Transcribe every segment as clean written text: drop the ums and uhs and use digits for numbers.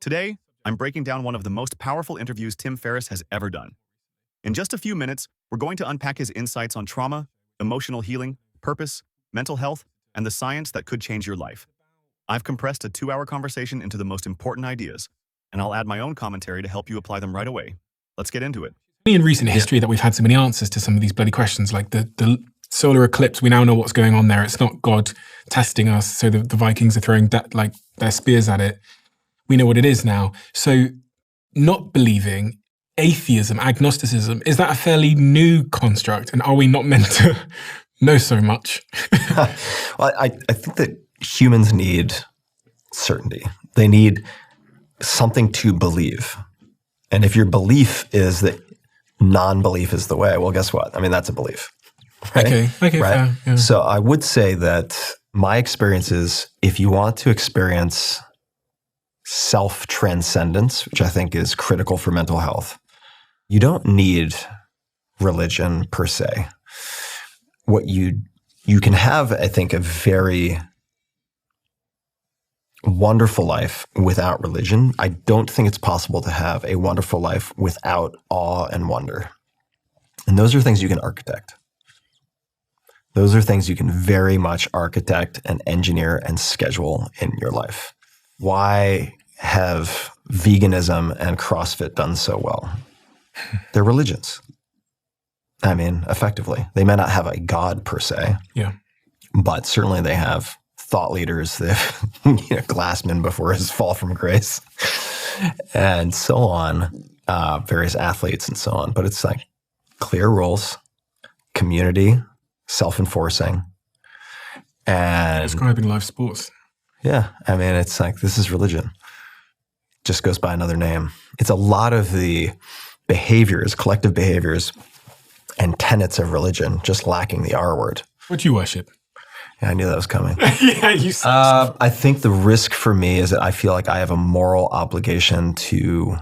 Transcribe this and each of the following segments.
Today, I'm breaking down one of the most powerful interviews Tim Ferriss has ever done. In just a few minutes, we're going to unpack his insights on trauma, emotional healing, purpose, mental health, and the science that could change your life. I've compressed a 2-hour conversation into the most important ideas, and I'll add my own commentary to help you apply them right away. Let's get into it. In recent history that we've had so many answers to some of these bloody questions, like the solar eclipse, we now know what's going on there. It's not God testing us, so the Vikings are throwing their spears at it. We know what it is now. So not believing, atheism, agnosticism, is that a fairly new construct? And are we not meant to know so much? Well, I think that humans need certainty. They need something to believe. And if your belief is that non-belief is the way, well, guess what? I mean, that's a belief. Right? Okay, right? fair. Yeah. So I would say that my experience is if you want to experience self-transcendence, which I think is critical for mental health, you don't need religion per se. What you can have, I think, a very wonderful life without religion. I don't think it's possible to have a wonderful life without awe and wonder. And those are things you can architect. Those are things you can very much architect and engineer and schedule in your life. Why have veganism and CrossFit done so well? They're religions. I mean, effectively. They may not have a God per se, but certainly they have thought leaders, the Glassman before his fall from grace, and so on, various athletes and so on. But it's like clear rules, community, self-enforcing, and describing life sports. Yeah, I mean, it's like this is religion. Just goes by another name. It's a lot of the behaviors, collective behaviors, and tenets of religion, just lacking the R word. What do you worship? Yeah, I knew that was coming. Yeah, you said I think the risk for me is that I feel like I have a moral obligation to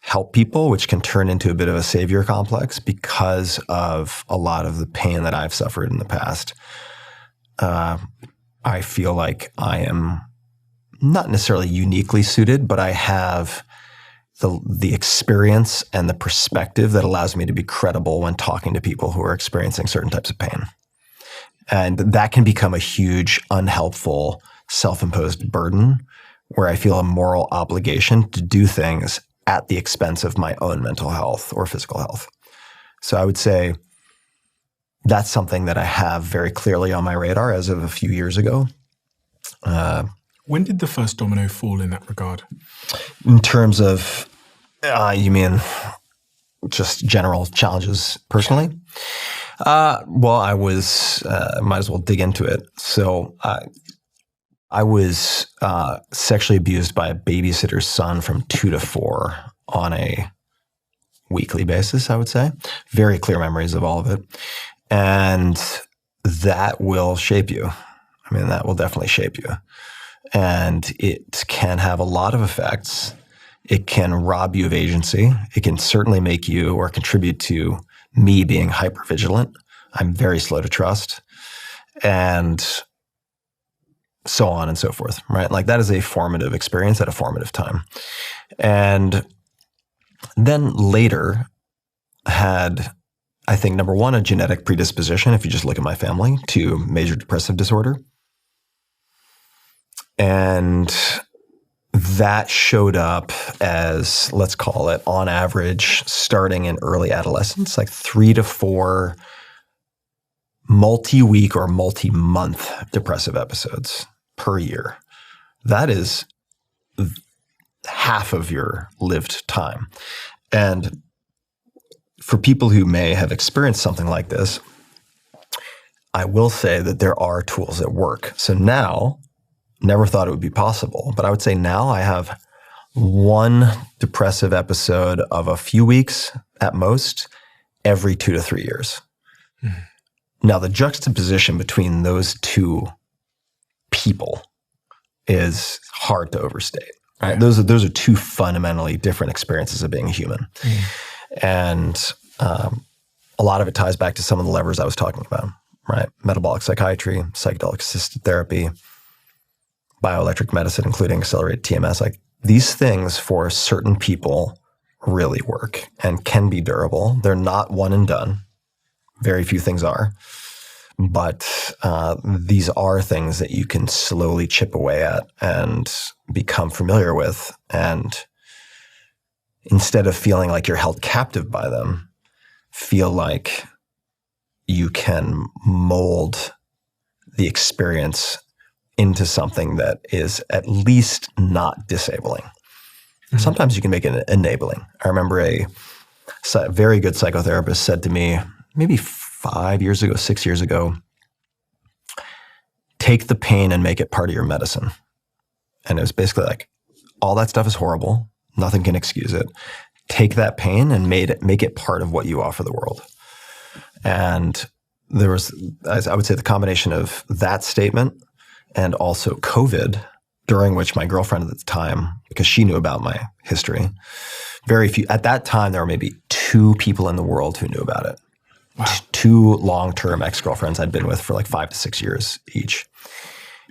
help people, which can turn into a bit of a savior complex because of a lot of the pain that I've suffered in the past. I feel like I am not necessarily uniquely suited, but I have the experience and the perspective that allows me to be credible when talking to people who are experiencing certain types of pain. And that can become a huge, unhelpful, self-imposed burden where I feel a moral obligation to do things at the expense of my own mental health or physical health. So I would say that's something that I have very clearly on my radar as of a few years ago. When did the first domino fall in that regard? In terms of, you mean just general challenges personally? Well, I was, might as well dig into it. So I was sexually abused by a babysitter's son from 2 to 4 on a weekly basis, I would say. Very clear memories of all of it. And that will shape you. I mean, that will definitely shape you. And it can have a lot of effects. It can rob you of agency. It can certainly make you or contribute to me being hypervigilant. I'm very slow to trust. And so on and so forth, right? Like that is a formative experience at a formative time. And then later had, I think, number one, a genetic predisposition, if you just look at my family, to major depressive disorder. And that showed up as, let's call it, on average, starting in early adolescence, like 3 to 4 multi-week or multi-month depressive episodes per year. That is half of your lived time. And for people who may have experienced something like this, I will say that there are tools that work. So now, never thought it would be possible, but I would say now I have one depressive episode of a few weeks at most every 2 to 3 years. Mm-hmm. Now, the juxtaposition between those two people is hard to overstate. Right? Yeah. Those are two fundamentally different experiences of being a human. Mm-hmm. And a lot of it ties back to some of the levers I was talking about, right? Metabolic psychiatry, psychedelic assisted therapy, bioelectric medicine, including accelerated TMS. Like these things for certain people really work and can be durable. They're not one and done. Very few things are. But these are things that you can slowly chip away at and become familiar with. And instead of feeling like you're held captive by them, feel like you can mold the experience into something that is at least not disabling. Mm-hmm. Sometimes you can make it enabling. I remember a very good psychotherapist said to me, maybe 5 years ago, 6 years ago, take the pain and make it part of your medicine. And it was basically like, all that stuff is horrible. Nothing can excuse it. Take that pain and make it part of what you offer the world. And there was, I would say, the combination of that statement and also COVID, during which my girlfriend at the time, because she knew about my history, very few, at that time, there were maybe 2 people in the world who knew about it. Wow. 2 long-term ex-girlfriends I'd been with for like 5 to 6 years each.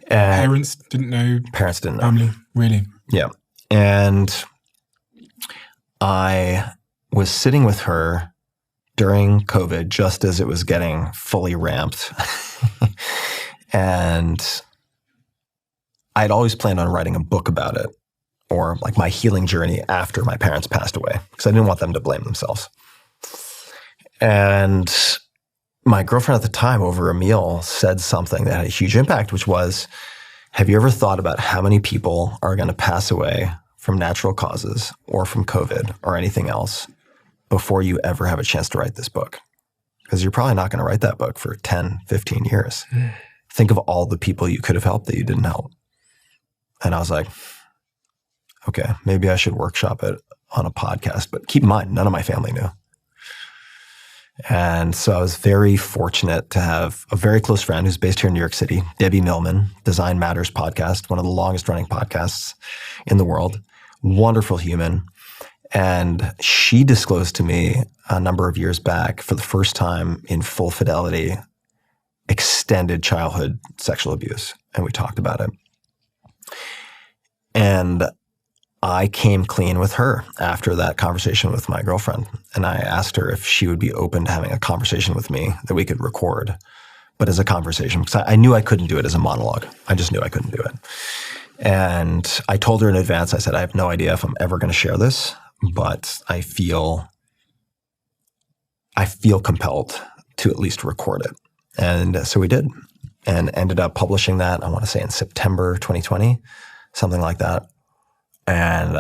And parents didn't know? Parents didn't know. Family, really? Yeah. And I was sitting with her during COVID, just as it was getting fully ramped. And I'd always planned on writing a book about it, or like my healing journey after my parents passed away, because I didn't want them to blame themselves. And my girlfriend at the time, over a meal, said something that had a huge impact, which was, have you ever thought about how many people are going to pass away from natural causes or from COVID or anything else before you ever have a chance to write this book? Because you're probably not going to write that book for 10, 15 years. Think of all the people you could have helped that you didn't help. And I was like, okay, maybe I should workshop it on a podcast. But keep in mind, none of my family knew. And so I was very fortunate to have a very close friend who's based here in New York City, Debbie Millman, Design Matters podcast, one of the longest running podcasts in the world. Wonderful human. And she disclosed to me a number of years back, for the first time in full fidelity, extended childhood sexual abuse. And we talked about it. And I came clean with her after that conversation with my girlfriend. And I asked her if she would be open to having a conversation with me that we could record, but as a conversation, because I knew I couldn't do it as a monologue. I just knew I couldn't do it. And I told her in advance, I said, I have no idea if I'm ever going to share this, but I feel compelled to at least record it. And so we did, and ended up publishing that, I want to say in September 2020, something like that. And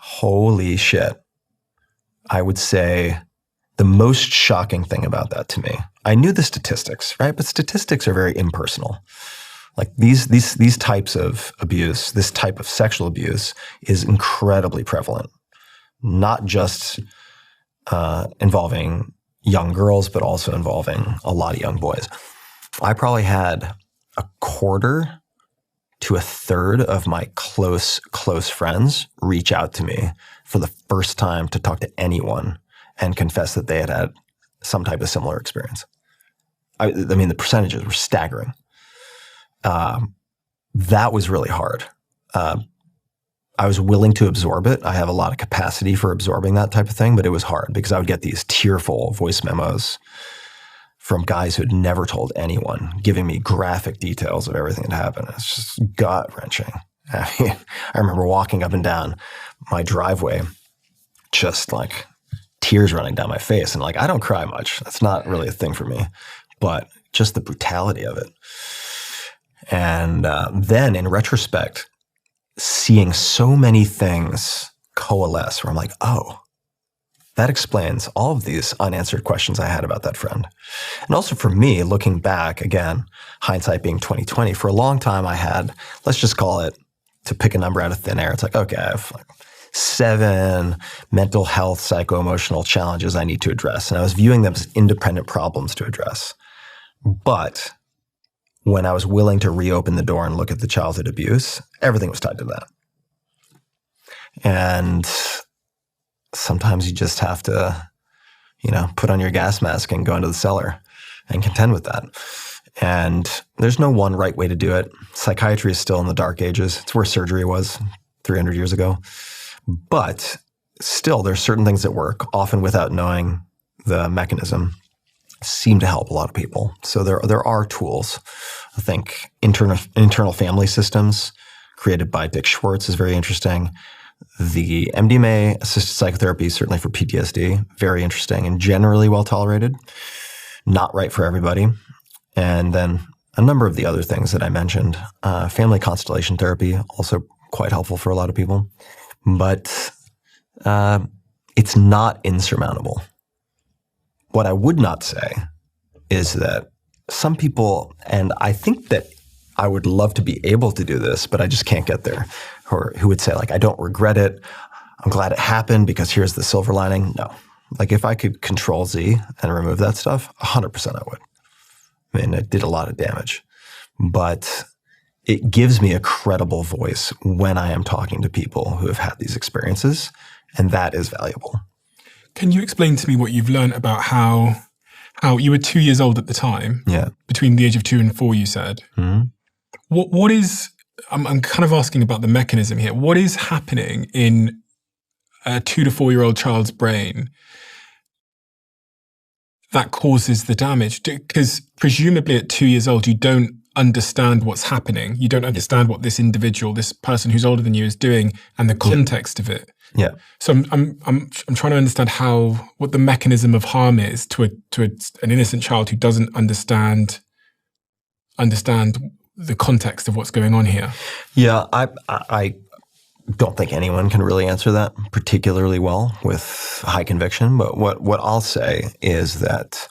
holy shit, I would say the most shocking thing about that to me, I knew the statistics, right? But statistics are very impersonal. Like these types of abuse, this type of sexual abuse is incredibly prevalent, not just involving young girls, but also involving a lot of young boys. I probably had a quarter to a third of my close friends reach out to me for the first time to talk to anyone and confess that they had had some type of similar experience. I mean, the percentages were staggering. That was really hard. I was willing to absorb it. I have a lot of capacity for absorbing that type of thing, but it was hard because I would get these tearful voice memos from guys who had never told anyone, giving me graphic details of everything that happened. It's just gut-wrenching. I mean, I remember walking up and down my driveway, just like tears running down my face. And like, I don't cry much. That's not really a thing for me, but just the brutality of it. And then in retrospect, seeing so many things coalesce where I'm like, oh, that explains all of these unanswered questions I had about that friend. And also for me, looking back, again, hindsight being 2020, for a long time I had, let's just call it, to pick a number out of thin air, it's like, okay, I have like 7 mental health, psycho-emotional challenges I need to address. And I was viewing them as independent problems to address. But when I was willing to reopen the door and look at the childhood abuse, everything was tied to that. And sometimes you just have to, put on your gas mask and go into the cellar and contend with that. And there's no one right way to do it. Psychiatry is still in the dark ages. It's where surgery was 300 years ago. But still, there's certain things that work, often without knowing the mechanism, seem to help a lot of people. So there are tools. I think internal family systems created by Dick Schwartz is very interesting. The MDMA-assisted psychotherapy, certainly for PTSD, very interesting and generally well tolerated. Not right for everybody. And then a number of the other things that I mentioned. Family constellation therapy, also quite helpful for a lot of people. But it's not insurmountable. What I would not say is that some people, and I think that I would love to be able to do this, but I just can't get there, or who would say, like, I don't regret it. I'm glad it happened because here's the silver lining. No. Like, if I could Control Z and remove that stuff, 100% I would. I mean, it did a lot of damage. But it gives me a credible voice when I am talking to people who have had these experiences, and that is valuable. Can you explain to me what you've learned about how you were 2 years old at the time? Yeah. Between the age of 2 and 4, you said. Mm-hmm. What is, I'm kind of asking about the mechanism here. What is happening in a 2 to 4 year old child's brain that causes the damage? Because presumably at 2 years old, you don't understand what's happening. You don't understand what this individual, this person who's older than you is doing and the context of it. Yeah. So I'm trying to understand what the mechanism of harm is to an innocent child who doesn't understand the context of what's going on here. Yeah, I don't think anyone can really answer that particularly well with high conviction. But what I'll say is that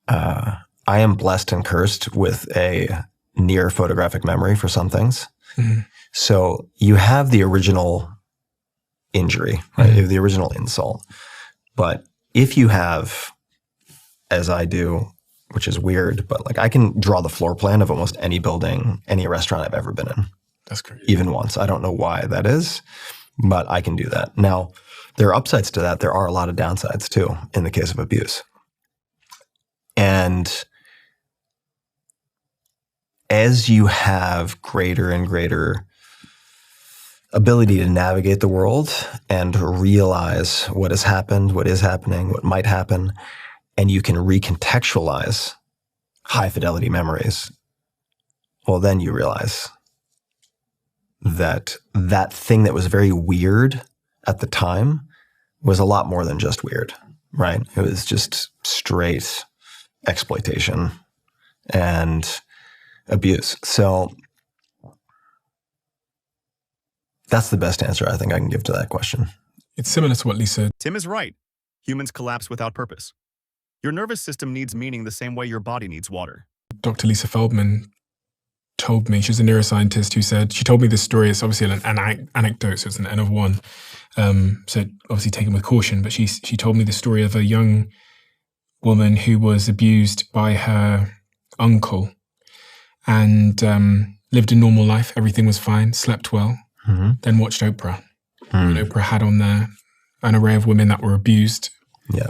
I am blessed and cursed with a near photographic memory for some things. Mm-hmm. So you have the original injury, right? Mm-hmm. You have the original insult. But if you have, as I do, which is weird, but like I can draw the floor plan of almost any building, any restaurant I've ever been in. That's great. Even once. I don't know why that is, but I can do that. Now, there are upsides to that. There are a lot of downsides too in the case of abuse. And as you have greater and greater ability to navigate the world and realize what has happened, what is happening, what might happen, and you can recontextualize high fidelity memories, well, then you realize that that thing that was very weird at the time was a lot more than just weird, right? It was just straight exploitation and abuse. So that's the best answer I think I can give to that question. It's similar to what Lisa. Tim is right. Humans collapse without purpose. Your nervous system needs meaning the same way your body needs water. Dr. Lisa Feldman told me, she's a neuroscientist who said, she told me this story, it's obviously an anecdote, so it's an N of one. So obviously taken with caution, but she told me the story of a young woman who was abused by her uncle and lived a normal life. Everything was fine, slept well, then watched Oprah. And Oprah had on there an array of women that were abused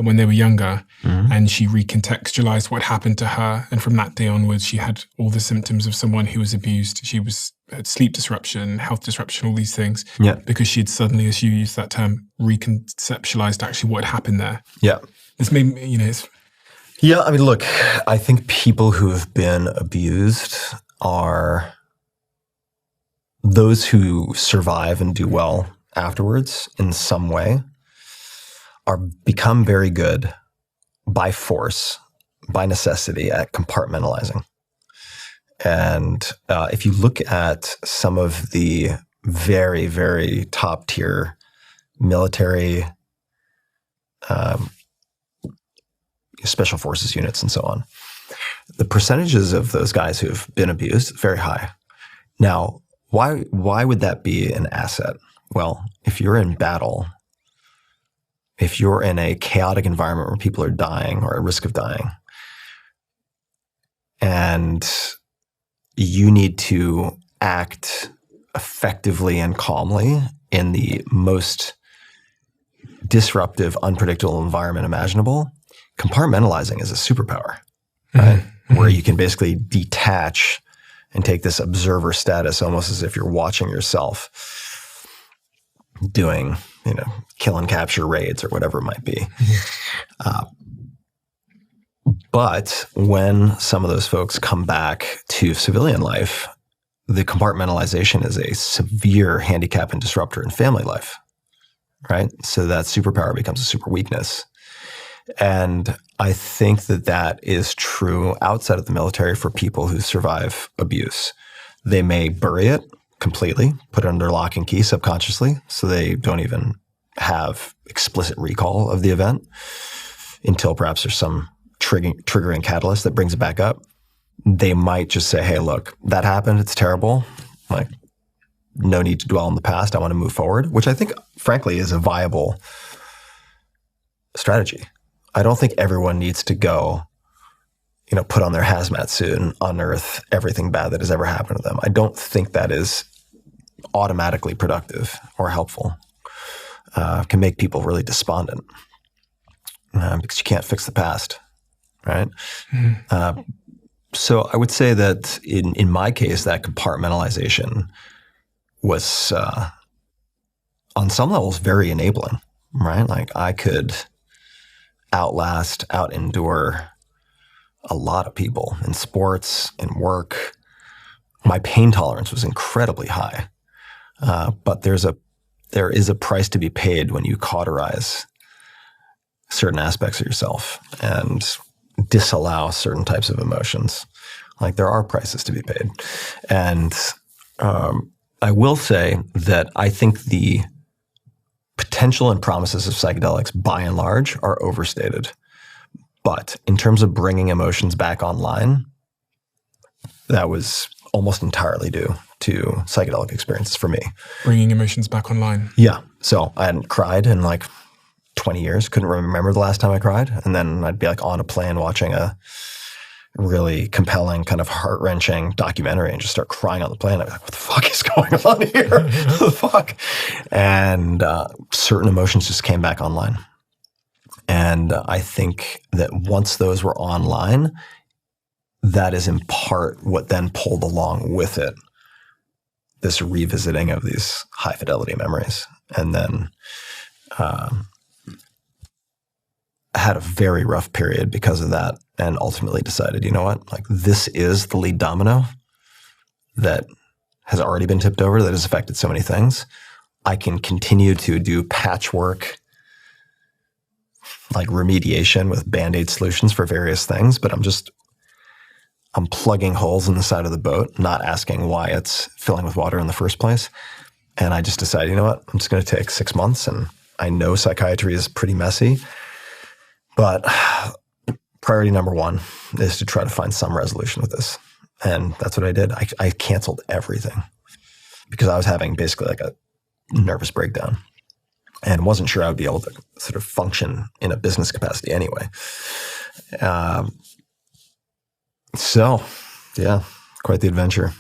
when they were younger. And she recontextualized what happened to her. And from that day onwards, she had all the symptoms of someone who was abused. She had sleep disruption, health disruption, all these things. Yeah. Because she had suddenly, as you used that term, reconceptualized actually what had happened there. Yeah. This made me, Yeah, I mean, look, I think people who have been abused are those who survive and do well afterwards in some way are become very good by force, by necessity at compartmentalizing. And if you look at some of the very, very top tier military special forces units and so on, the percentages of those guys who have been abused, very high. Now, why would that be an asset? Well, if you're in battle, if you're in a chaotic environment where people are dying or at risk of dying, and you need to act effectively and calmly in the most disruptive, unpredictable environment imaginable, compartmentalizing is a superpower, right? Mm-hmm. Where you can basically detach and take this observer status almost as if you're watching yourself. doing, kill and capture raids or whatever it might be. But when some of those folks come back to civilian life, the compartmentalization is a severe handicap and disruptor in family life, right? So that superpower becomes a super weakness. And I think that is true outside of the military for people who survive abuse. They may bury it completely, put it under lock and key subconsciously, so they don't even have explicit recall of the event until perhaps there's some triggering catalyst that brings it back up. They might just say, hey, look, that happened. It's terrible. Like, no need to dwell on the past. I want to move forward, which I think, frankly, is a viable strategy. I don't think everyone needs to go, put on their hazmat suit and unearth everything bad that has ever happened to them. I don't think that is automatically productive or helpful. Can make people really despondent because you can't fix the past, right? Mm-hmm. So I would say that in my case, that compartmentalization was on some levels very enabling, right? Like I could out-endure a lot of people in sports, in work. My pain tolerance was incredibly high, but there is a price to be paid when you cauterize certain aspects of yourself and disallow certain types of emotions. Like there are prices to be paid. And I will say that I think the potential and promises of psychedelics by and large are overstated. But in terms of bringing emotions back online, that was almost entirely due to psychedelic experiences for me. Bringing emotions back online. Yeah. So I hadn't cried in like 20 years. Couldn't remember the last time I cried. And then I'd be like on a plane watching a really compelling, kind of heart-wrenching documentary and just start crying on the plane. I'd be like, what the fuck is going on here? What the fuck? And certain emotions just came back online. And I think that once those were online, that is in part what then pulled along with it this revisiting of these high-fidelity memories. And then had a very rough period because of that, and ultimately decided, you know what, like this is the lead domino that has already been tipped over, that has affected so many things. I can continue to do patchwork, like remediation with Band-Aid solutions for various things, but I'm plugging holes in the side of the boat, not asking why it's filling with water in the first place. And I just decided, you know what, I'm just going to take 6 months, and I know psychiatry is pretty messy, but priority number one is to try to find some resolution with this. And that's what I did. I canceled everything because I was having basically like a nervous breakdown and wasn't sure I would be able to sort of function in a business capacity anyway. So, yeah, quite the adventure,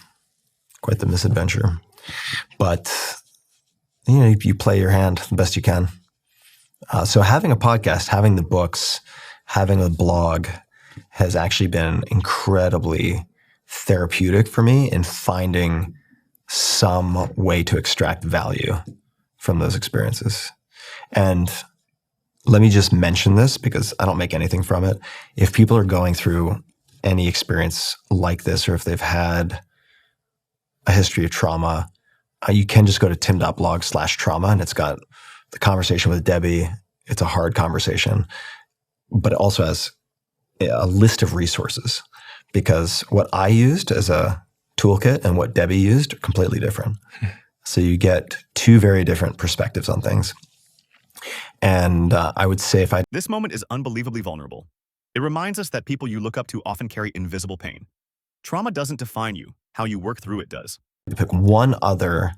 quite the misadventure. But, you play your hand the best you can. So having a podcast, having the books, having a blog has actually been incredibly therapeutic for me in finding some way to extract value from those experiences. And let me just mention this because I don't make anything from it. If people are going through any experience like this, or if they've had a history of trauma, you can just go to tim.blog/trauma, and it's got the conversation with Debbie. It's a hard conversation, but it also has a list of resources, because what I used as a toolkit and what Debbie used are completely different. So you get two very different perspectives on things. And I would say This moment is unbelievably vulnerable. It reminds us that people you look up to often carry invisible pain. Trauma doesn't define you. How you work through it does. To pick one other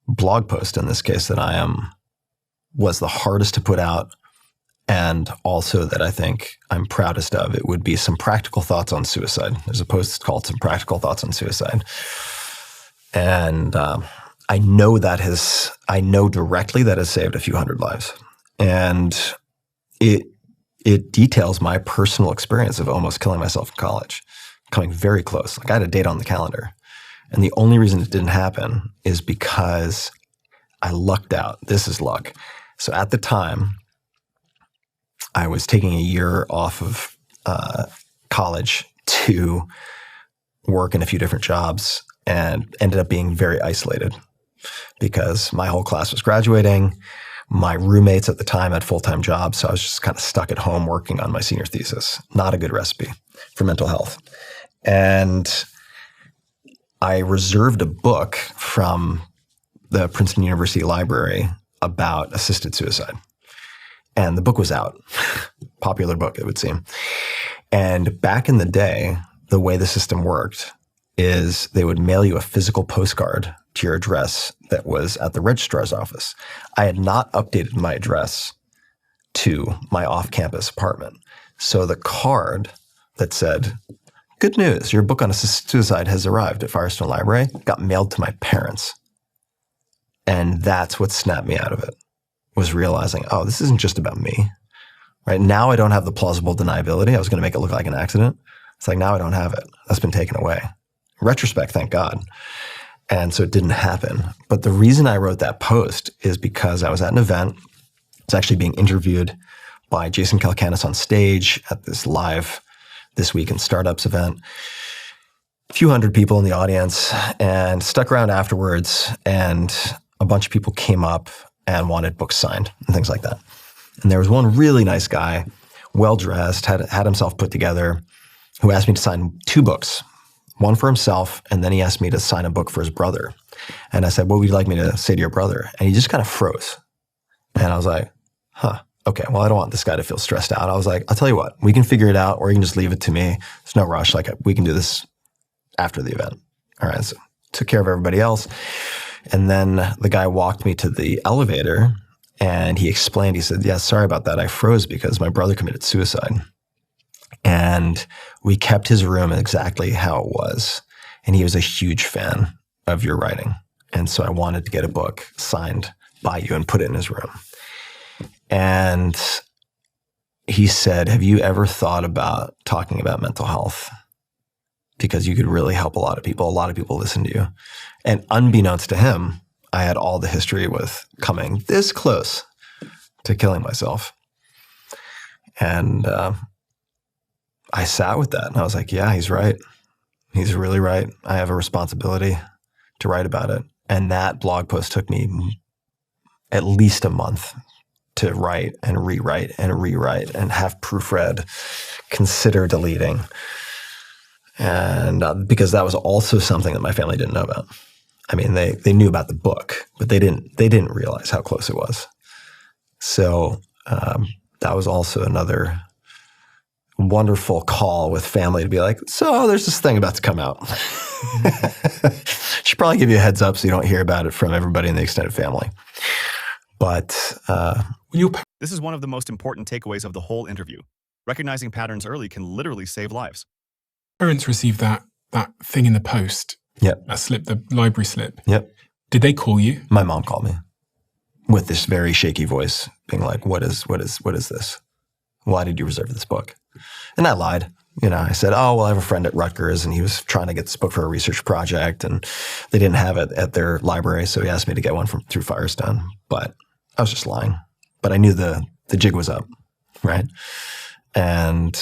blog post in this case that was the hardest to put out, and also that I think I'm proudest of, it would be some practical thoughts on suicide. There's a post called Some Practical Thoughts on Suicide. And I know directly that has saved a few hundred lives. And it details my personal experience of almost killing myself in college, coming very close. Like I had a date on the calendar. And the only reason it didn't happen is because I lucked out. This is luck. So at the time, I was taking a year off of college to work in a few different jobs and ended up being very isolated because my whole class was graduating. My roommates at the time had full-time jobs, so I was just kind of stuck at home working on my senior thesis. Not a good recipe for mental health. And I reserved a book from the Princeton University Library about assisted suicide. And the book was out. Popular book, it would seem. And back in the day, the way the system worked is they would mail you a physical postcard to your address that was at the registrar's office. I had not updated my address to my off-campus apartment. So the card that said, "Good news, your book on assisted suicide has arrived at Firestone Library," got mailed to my parents. And that's what snapped me out of it, was realizing, oh, this isn't just about me. Right now I don't have the plausible deniability. I was going to make it look like an accident. It's like, now I don't have it. That's been taken away. In retrospect, thank God. And so it didn't happen. But the reason I wrote that post is because I was at an event. I was actually being interviewed by Jason Calacanis on stage at this live This Week in Startups event. A few hundred people in the audience, and stuck around afterwards, and a bunch of people came up and wanted books signed and things like that. And there was one really nice guy, well-dressed, had himself put together, who asked me to sign 2 books, one for himself, and then he asked me to sign a book for his brother. And I said, "What would you like me to say to your brother?" And he just kind of froze. And I was like, okay, well, I don't want this guy to feel stressed out. I was like, I'll tell you what, we can figure it out, or you can just leave it to me. There's no rush. Like, we can do this after the event. All right, so took care of everybody else. And then the guy walked me to the elevator, and he explained, he said, "Yeah, sorry about that. I froze because my brother committed suicide." And we kept his room exactly how it was. And he was a huge fan of your writing. And so I wanted to get a book signed by you and put it in his room. And he said, "Have you ever thought about talking about mental health? Because you could really help a lot of people. A lot of people listen to you." And unbeknownst to him, I had all the history with coming this close to killing myself. And I sat with that, and I was like, yeah, he's right. He's really right. I have a responsibility to write about it. And that blog post took me at least a month to write and rewrite and have proofread, consider deleting. And because that was also something that my family didn't know about. I mean, they knew about the book, but they didn't realize how close it was. So that was also another wonderful call with family to be like, "So there's this thing about to come out." Should probably give you a heads up so you don't hear about it from everybody in the extended family. But this is one of the most important takeaways of the whole interview. Recognizing patterns early can literally save lives. Parents received that thing in the post. Yep. That slip, the library slip. Yep. Did they call you? My mom called me with this very shaky voice, being like, what is this? Why did you reserve this book? And I lied. I said, "Oh, well, I have a friend at Rutgers, and he was trying to get this book for a research project, and they didn't have it at their library, so he asked me to get one through Firestone." But I was just lying. But I knew the jig was up, right? And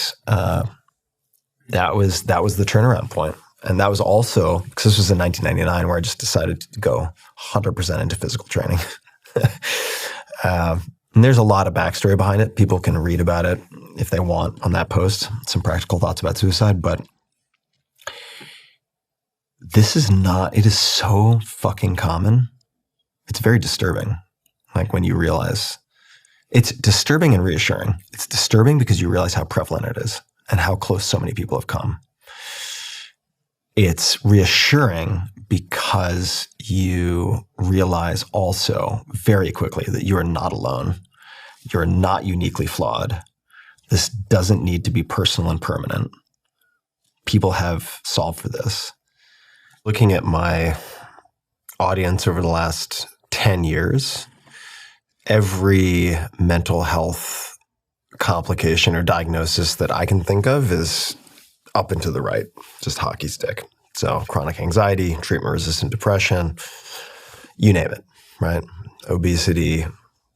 that was the turnaround point. And that was also, because this was in 1999, where I just decided to go 100% into physical training. And there's a lot of backstory behind it. People can read about it if they want on that post, some practical thoughts about suicide. But it is so fucking common. It's very disturbing. Like when you realize, it's disturbing and reassuring. It's disturbing because you realize how prevalent it is and how close so many people have come. It's reassuring because you realize also very quickly that you are not alone. You're not uniquely flawed. This doesn't need to be personal and permanent. People have solved for this. Looking at my audience over the last 10 years, every mental health complication or diagnosis that I can think of is up and to the right, just hockey stick. So chronic anxiety, treatment-resistant depression, you name it. right? Obesity,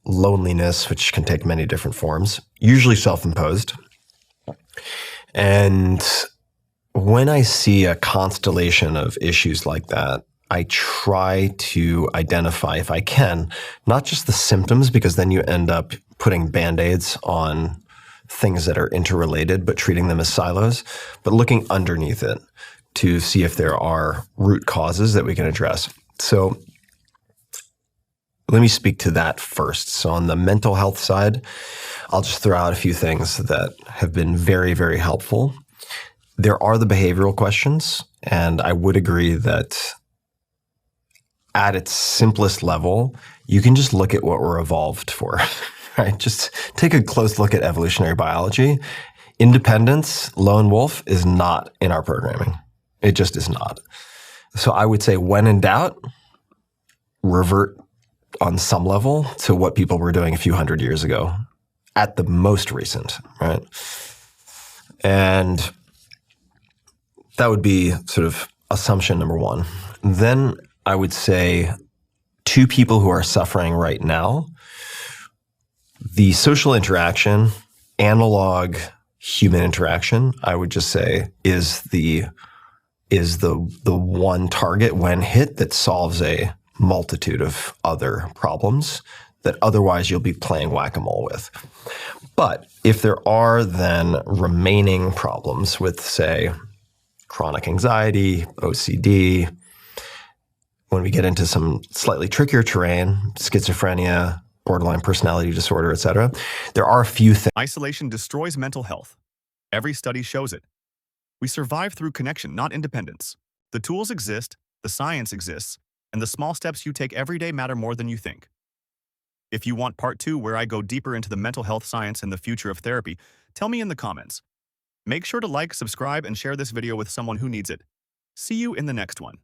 loneliness, which can take many different forms, usually self-imposed. And when I see a constellation of issues like that, I try to identify, if I can, not just the symptoms, because then you end up putting Band-Aids on things that are interrelated, but treating them as silos, but looking underneath it to see if there are root causes that we can address. So let me speak to that first. So on the mental health side, I'll just throw out a few things that have been very, very helpful. There are the behavioral questions, and I would agree that at its simplest level, you can just look at what we're evolved for, right? Just take a close look at evolutionary biology. Independence, lone wolf, is not in our programming. It just is not. So I would say when in doubt, revert on some level to what people were doing a few hundred years ago at the most recent, right? And that would be sort of assumption number one. Then I would say to people who are suffering right now, the social interaction, analog human interaction, I would just say is the one target when hit that solves a multitude of other problems that otherwise you'll be playing whack-a-mole with. But if there are then remaining problems with, say, chronic anxiety, OCD, when we get into some slightly trickier terrain, schizophrenia, borderline personality disorder, etc., there are a few things. Isolation destroys mental health. Every study shows it. We survive through connection, not independence. The tools exist, the science exists, and the small steps you take every day matter more than you think. If you want part 2, where I go deeper into the mental health science and the future of therapy, tell me in the comments. Make sure to like, subscribe, and share this video with someone who needs it. See you in the next one.